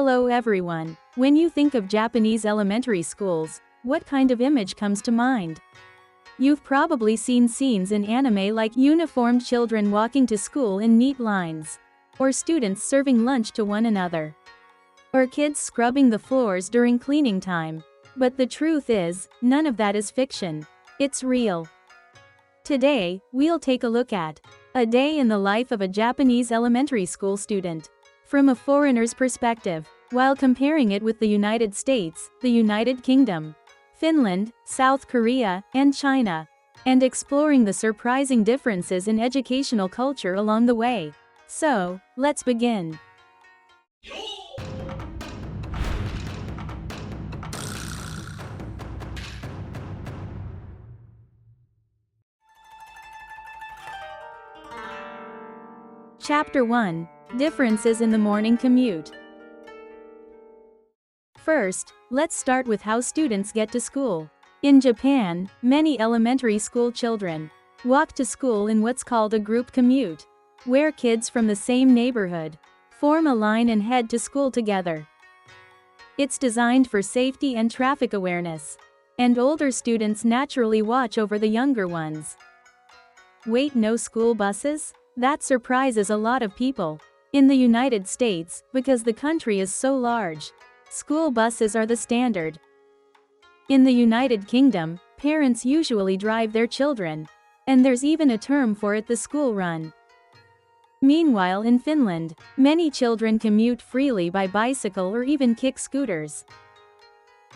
Hello everyone. When you think of Japanese elementary schools, what kind of image comes to mind? You've probably seen scenes in anime like uniformed children walking to school in neat lines, or students serving lunch to one another, or kids scrubbing the floors during cleaning time. But the truth is, none of that is fiction. It's real. Today, we'll take a look at a day in the life of a Japanese elementary school student, from a foreigner's perspective, while comparing it with the United States, the United Kingdom, Finland, South Korea, and China, and exploring the surprising differences in educational culture along the way. So, let's begin. Chapter 1. Differences in the morning commute. First, let's start with how students get to school. In Japan, many elementary school children walk to school in what's called a group commute, where kids from the same neighborhood form a line and head to school together. It's designed for safety and traffic awareness, and older students naturally watch over the younger ones. Wait, no school buses? That surprises a lot of people. In the United States, because the country is so large, school buses are the standard. In the United Kingdom, parents usually drive their children, and there's even a term for it, the school run. Meanwhile, in Finland, many children commute freely by bicycle or even kick scooters.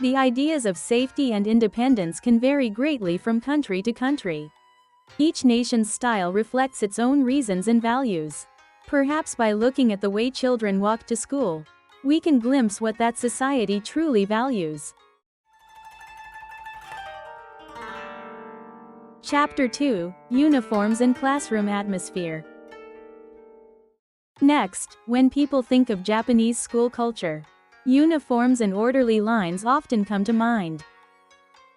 The ideas of safety and independence can vary greatly from country to country. Each nation's style reflects its own reasons and values. Perhaps by looking at the way children walk to school, we can glimpse what that society truly values. Chapter 2. Uniforms and Classroom Atmosphere. Next, when people think of Japanese school culture, uniforms and orderly lines often come to mind.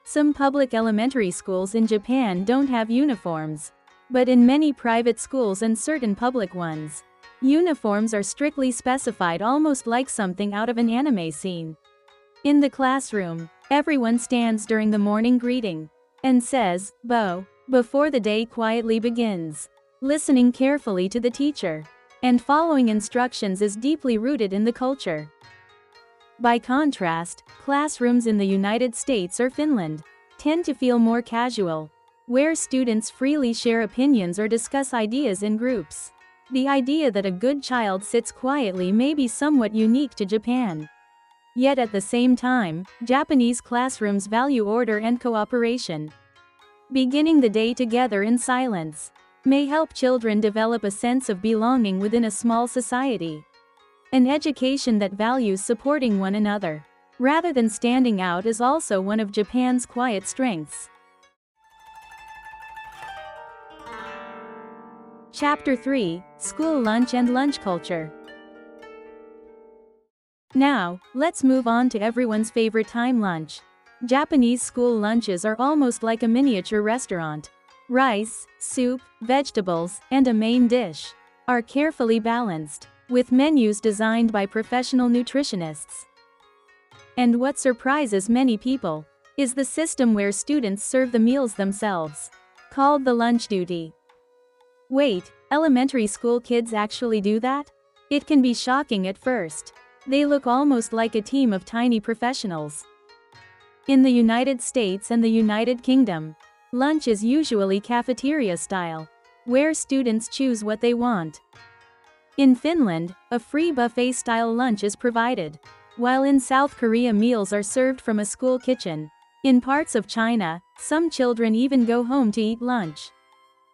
Some public elementary schools in Japan don't have uniforms, but in many private schools and certain public ones, uniforms are strictly specified, almost like something out of an anime scene. In the classroom, everyone stands during the morning greeting and says, "Bo," before the day quietly begins. Listening carefully to the teacher and following instructions is deeply rooted in the culture. By contrast, classrooms in the United States or Finland tend to feel more casual, where students freely share opinions or discuss ideas in groups. The idea that a good child sits quietly may be somewhat unique to Japan. Yet at the same time, Japanese classrooms value order and cooperation. Beginning the day together in silence may help children develop a sense of belonging within a small society. An education that values supporting one another, rather than standing out, is also one of Japan's quiet strengths. Chapter 3. School lunch and lunch culture. Now, let's move on to everyone's favorite time, lunch. Japanese school lunches are almost like a miniature restaurant. Rice, soup, vegetables, and a main dish are carefully balanced, with menus designed by professional nutritionists. And what surprises many people is the system where students serve the meals themselves, called the lunch duty. Wait, elementary school kids actually do that? It can be shocking at first. They look almost like a team of tiny professionals. In the United States and the United Kingdom, lunch is usually cafeteria style, where students choose what they want. In Finland, a free buffet-style lunch is provided, while in South Korea meals are served from a school kitchen. In parts of China, some children even go home to eat lunch.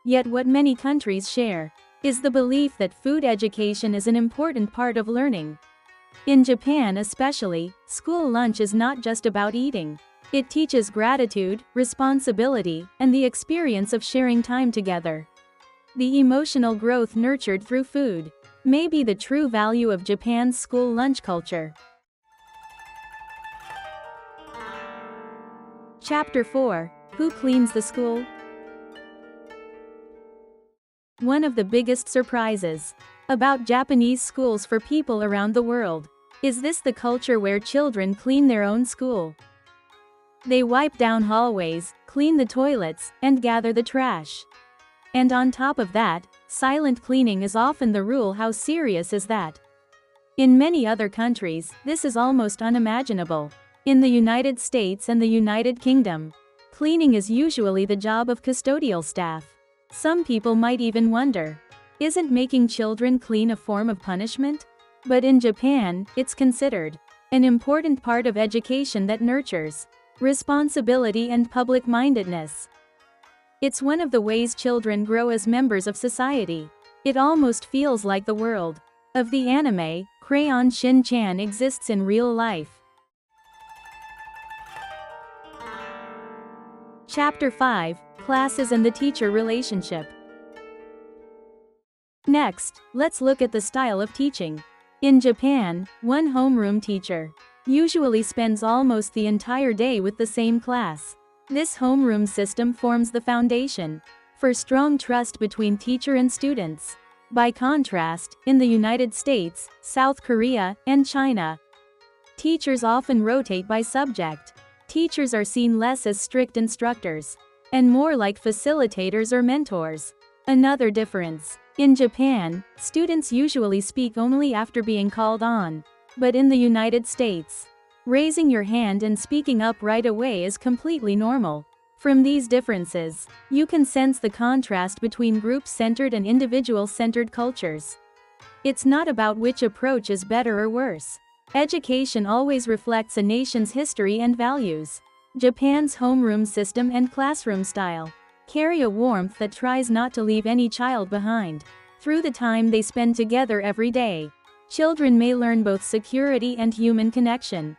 Yet what many countries share is the belief that food education is an important part of learning. In Japan especially, school lunch is not just about eating. It teaches gratitude, responsibility, and the experience of sharing time together. The emotional growth nurtured through food may be the true value of Japan's school lunch culture. Chapter 4. Who cleans the school? One of the biggest surprises about Japanese schools for people around the world Is this the culture where children clean their own school? They wipe down hallways, clean the toilets, and gather the trash. And on top of that, silent cleaning is often the rule. How serious is that? In many other countries, this is almost unimaginable. In the United States and the United Kingdom, cleaning is usually the job of custodial staff. Some people might even wonder, isn't making children clean a form of punishment? But in Japan, it's considered an important part of education that nurtures responsibility and public-mindedness. It's one of the ways children grow as members of society. It almost feels like the world of the anime, Crayon Shin-chan exists in real life. Chapter 5, Classes and the Teacher Relationship. Next, let's look at the style of teaching. In Japan, one homeroom teacher usually spends almost the entire day with the same class. This homeroom system forms the foundation for strong trust between teacher and students. By contrast, in the United States, South Korea, and China, teachers often rotate by subject. Teachers are seen less as strict instructors and more like facilitators or mentors. Another difference. In Japan, students usually speak only after being called on. But in the United States, raising your hand and speaking up right away is completely normal. From these differences, you can sense the contrast between group-centered and individual-centered cultures. It's not about which approach is better or worse. Education always reflects a nation's history and values. Japan's homeroom system and classroom style carry a warmth that tries not to leave any child behind. Through the time they spend together every day, children may learn both security and human connection.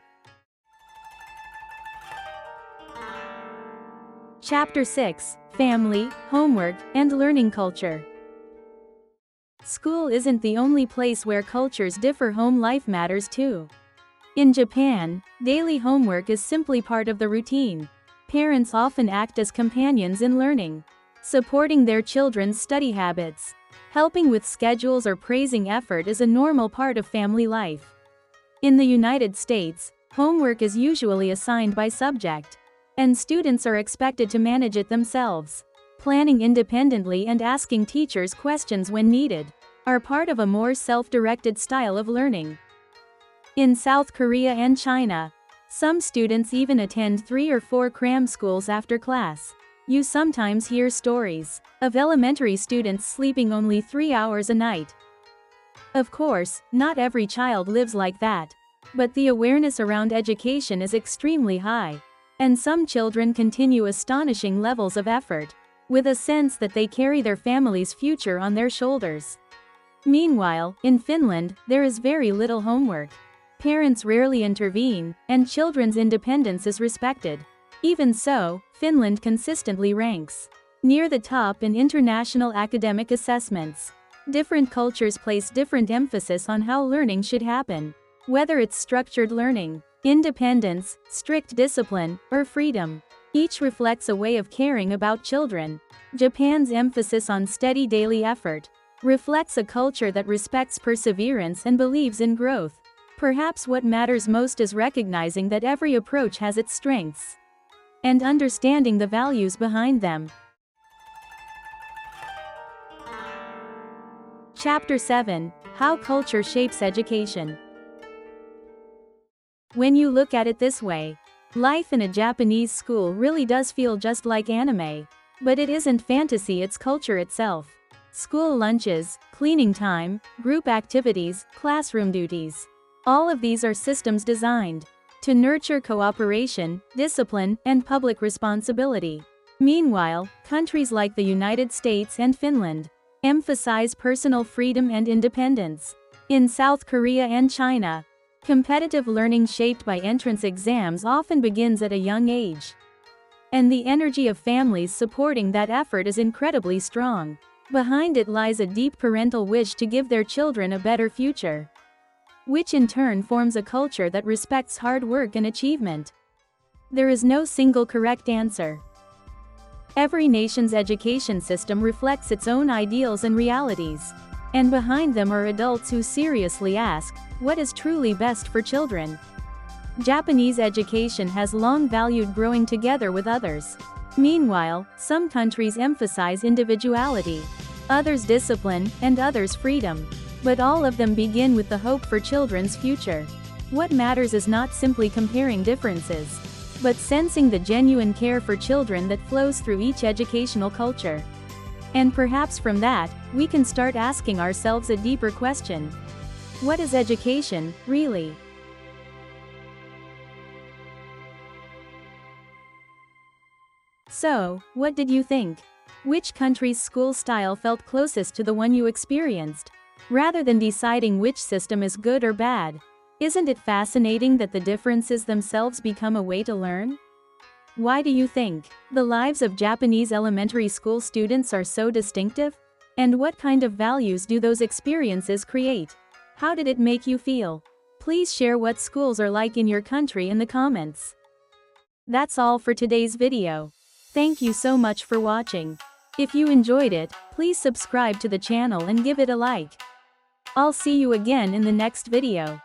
Chapter 6, Family, Homework, and Learning Culture. School isn't the only place where cultures differ. Home life matters too. In Japan, daily homework is simply part of the routine. Parents often act as companions in learning, supporting their children's study habits. Helping with schedules or praising effort is a normal part of family life. In the United States, homework is usually assigned by subject, and students are expected to manage it themselves. Planning independently and asking teachers questions when needed are part of a more self-directed style of learning. In South Korea and China, some students even attend 3 or 4 cram schools after class. You sometimes hear stories of elementary students sleeping only 3 hours a night. Of course, not every child lives like that, but the awareness around education is extremely high, and some children continue astonishing levels of effort, with a sense that they carry their family's future on their shoulders. Meanwhile, in Finland, there is very little homework. Parents rarely intervene, and children's independence is respected. Even so, Finland consistently ranks near the top in international academic assessments. Different cultures place different emphasis on how learning should happen, whether it's structured learning, independence, strict discipline, or freedom. Each reflects a way of caring about children. Japan's emphasis on steady daily effort reflects a culture that respects perseverance and believes in growth. Perhaps what matters most is recognizing that every approach has its strengths and understanding the values behind them. Chapter 7, How Culture Shapes Education. When you look at it this way, life in a Japanese school really does feel just like anime. But it isn't fantasy, it's culture itself. School lunches, cleaning time, group activities, classroom duties. All of these are systems designed to nurture cooperation, discipline, and public responsibility. Meanwhile, countries like the United States and Finland emphasize personal freedom and independence. In South Korea and China, competitive learning shaped by entrance exams often begins at a young age. And the energy of families supporting that effort is incredibly strong. Behind it lies a deep parental wish to give their children a better future, which in turn forms a culture that respects hard work and achievement. There is no single correct answer. Every nation's education system reflects its own ideals and realities, and behind them are adults who seriously ask, What is truly best for children? Japanese education has long valued growing together with others. Meanwhile, some countries emphasize individuality, others discipline, and others freedom. But all of them begin with the hope for children's future. What matters is not simply comparing differences, but sensing the genuine care for children that flows through each educational culture. And perhaps from that, we can start asking ourselves a deeper question. What is education, really? So, what did you think? Which country's school style felt closest to the one you experienced? Rather than deciding which system is good or bad, isn't it fascinating that the differences themselves become a way to learn? Why do you think the lives of Japanese elementary school students are so distinctive? And what kind of values do those experiences create? How did it make you feel? Please share what schools are like in your country in the comments. That's all for today's video. Thank you so much for watching. If you enjoyed it, please subscribe to the channel and give it a like. I'll see you again in the next video.